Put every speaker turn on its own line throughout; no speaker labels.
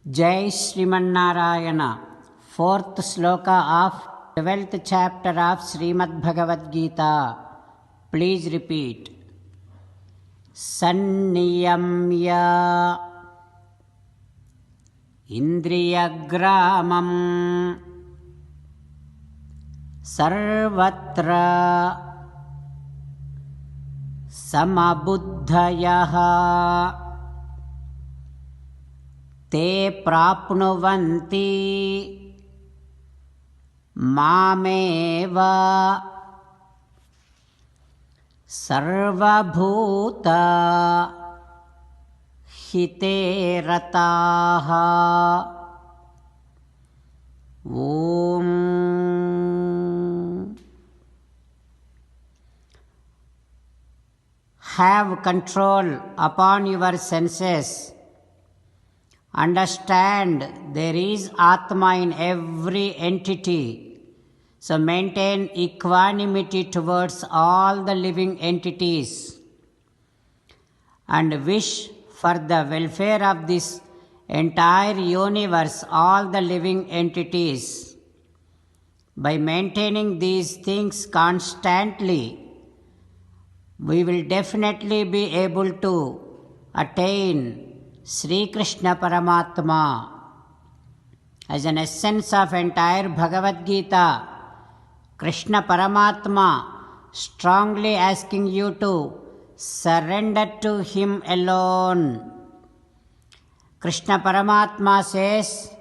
Jai Srimannarayana. Fourth sloka of 12th chapter of Srimad Bhagavad Gita. Please repeat. Sanniyamya Indriyagramam Sarvatra Samabuddhayaha ते प्राप्नुवन्ति मामेव सर्वभूत हिते रताः। ओम Have control upon your senses. Understand there is Atma in every entity. So maintain equanimity towards all the living entities and wish for the welfare of this entire universe, all the living entities. By maintaining these things constantly, we will definitely be able to attain Sri Krishna Paramatma. As an essence of entire Bhagavad Gita, Krishna Paramatma strongly asking you to surrender to Him alone. Krishna Paramatma says,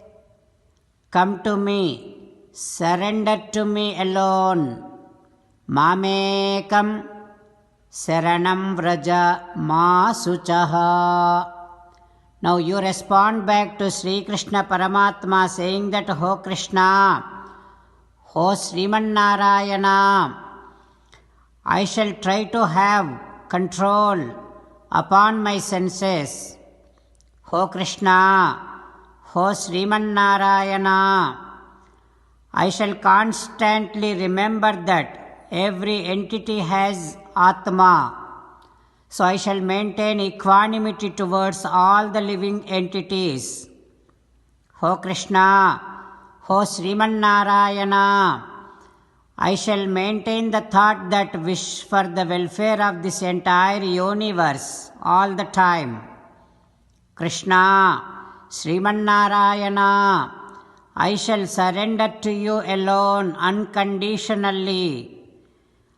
"Come to me, surrender to me alone. Mamekam saranam vraja ma suchaha." Now you respond back to Sri Krishna Paramatma saying that, "Ho Krishna, Ho Srimannarayana, I shall try to have control upon my senses. Ho Krishna, Ho Srimannarayana, I shall constantly remember that every entity has Atma. So I shall maintain equanimity towards all the living entities. Ho Krishna, Ho Srimannarayana, I shall maintain the thought that wish for the welfare of this entire universe all the time. Krishna, Srimannarayana, I shall surrender to you alone unconditionally.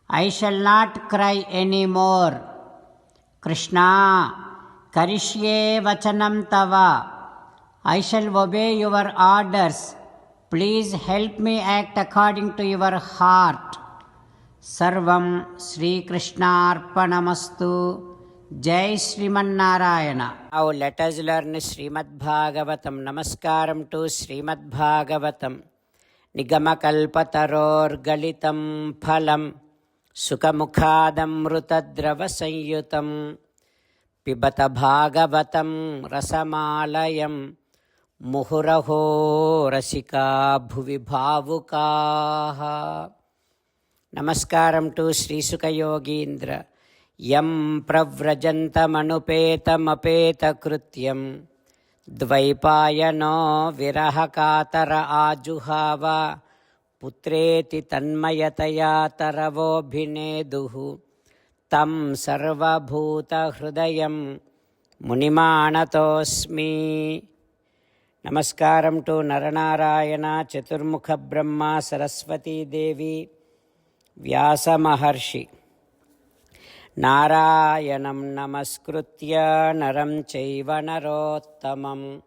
I shall not cry anymore. Krishna, Karishye Vachanam Tava, I shall obey your orders. Please help me act according to your heart. Sarvam Sri Krishna Arpanamastu. Jai Srimannarayana. Now let us learn Srimad Bhagavatam. Namaskaram to Srimad Bhagavatam. Nigamakalpataror galitam phalam सुखमुखादमृतद्रवसंयुतं पिबत भागवतं रसमालयं मुहुरहो रसिका भुवि भावुकाः. नमस्कारं to श्रीसुखयोगीन्द्र. यं प्रव्रजन्तमनुपेतमपेतकृत्यं द्वैपायनो विरहकातर आजुहाव पुत्रेति तन्मयतया तरवोऽभिनेदुः तं सर्वभूतहृदयं मुनिमानतोऽस्मि. नमस्कारं to Narnarayan चतुर्मुखब्रह्मा Saraswati देवी व्यासमहर्षि. नारायणं नमस्कृत्य नरं चैव नरोत्तमं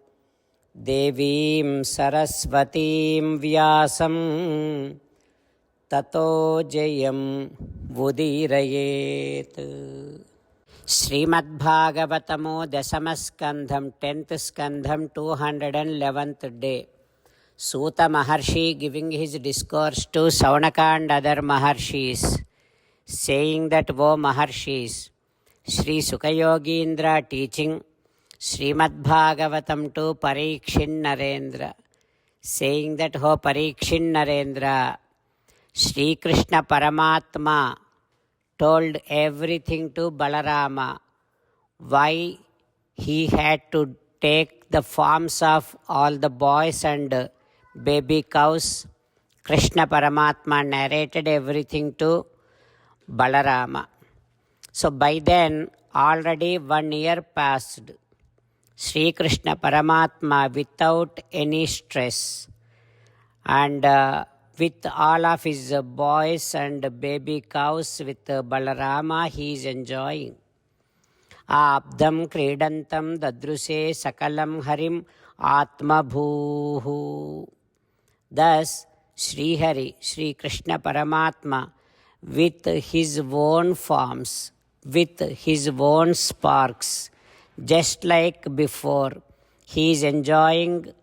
देवीं सरस्वतीं व्यासं ततो जयं उदीरयेत्. श्रीमद्भागवतमो दशमस्कन्धं 10th स्कन्धं 211th day. Suta Maharshi giving his discourse to Saunaka and other Maharshis, saying that, "O Maharshis, Sri Sukayogindra teaching Srimad Bhagavatam to Parikshin Narendra, saying that, "Ho Parikshin Narendra, Sri Krishna Paramatma told everything to Balarama, why he had to take the forms of all the boys and baby cows. Krishna Paramatma narrated everything to Balarama. So by then already 1 year passed. Sri Krishna Paramatma, without any stress and with all of his boys and baby cows with Balarama, he is enjoying. Abdam kridantam dadruse sakalam harim atmabhuhu. Thus Sri Hari, Sri Krishna Paramatma, with his own forms, with his own sparks, just like before, he is enjoying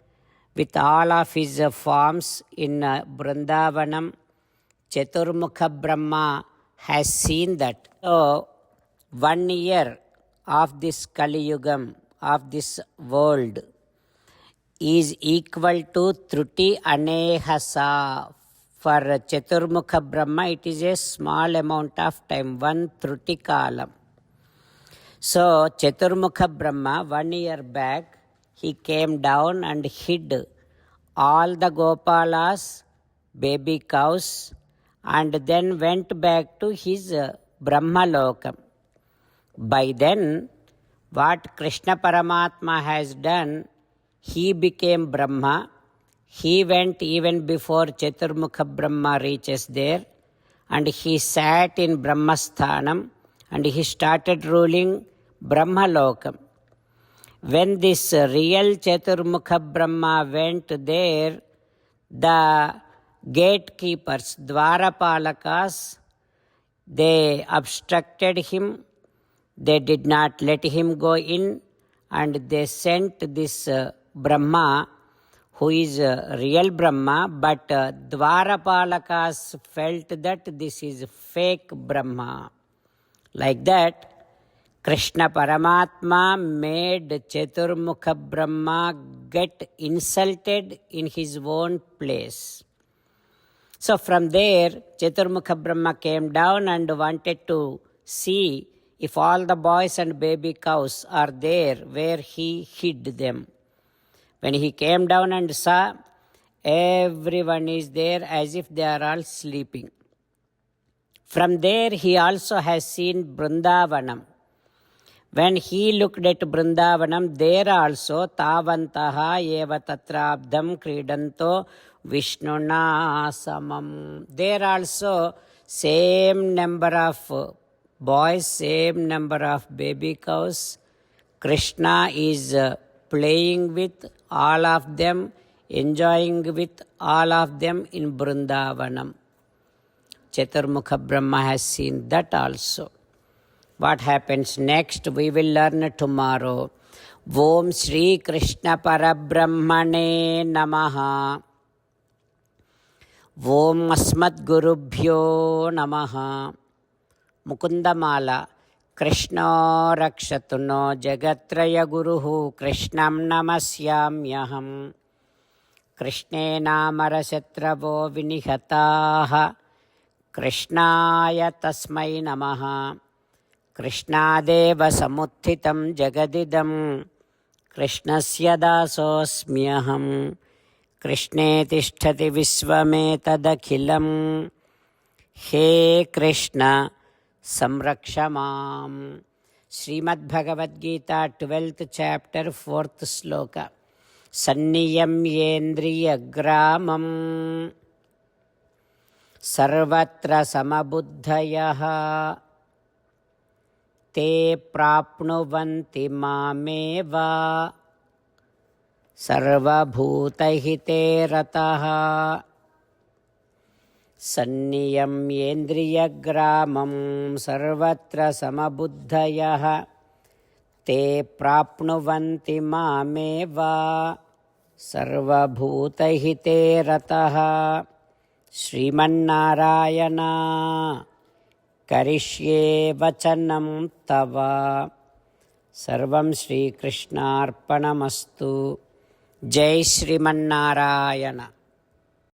with all of his forms in Vrindavanam. Chaturmukha Brahma has seen that. So 1 year of this Kali Yugam, of this world, is equal to Truti Anehasa. For Chaturmukha Brahma, it is a small amount of time, 1 Truti Kalam. So Chaturmukha Brahma, 1 year back, he came down and hid all the Gopalas, baby cows, and then went back to his Brahma Lokam. By then, what Krishna Paramatma has done, he became Brahma. He went even before Chaturmukha Brahma reaches there, and he sat in Brahmasthanam and he started ruling Brahma Lokam. When this real Chaturmukha Brahma went there, the gatekeepers, Dwarapalakas, they obstructed him. They did not let him go in, and they sent this Brahma, who is real Brahma, but Dwarapalakas felt that this is fake Brahma. Like that, Krishna Paramatma made Chaturmukha Brahma get insulted in his own place. So from there, Chaturmukha Brahma came down and wanted to see if all the boys and baby cows are there where he hid them. When he came down and saw, everyone is there as if they are all sleeping. From there, he also has seen Vrindavanam. When he looked at Vrindavanam, there also Tavantaha eva tatrabdam kridanto Vishnuna samam. There also same number of boys, same number of baby cows. Krishna is playing with all of them, enjoying with all of them in Vrindavanam. Chaturmukha Brahma has seen that also. What happens next, we will learn tomorrow. Om Shri Krishna Parabrahmane Namaha. Om Asmat Gurubhyo Namaha. Mukundamala. Krishna Rakshatu no Jagatraya Guruhu Krishnam Namasyamyaham. Krishne Namarashatravo Vinihataha. Krishnaya Tasmai Namaha. Krishnadeva Samuthitam Jagadidam. Krishnasya Dasosmyaham. Krishne Tishtati Visvametadakhilam. He Krishna Samrakshamam. Srimad Bhagavad Gita, 12th chapter, 4th sloka. Sanniyam yendriya gramam sarvatra samabuddhayaha te prapnuvanti mameva sarvabhutahite rataha. Sanniyam yendriya gramam sarvatra samabuddhayaha te prapnuvanti mameva sarvabhutahite rataha. Srimannarayana karishye vachanam tava. Sarvam Shri Krishnarpanamastu. Jai Srimannarayana.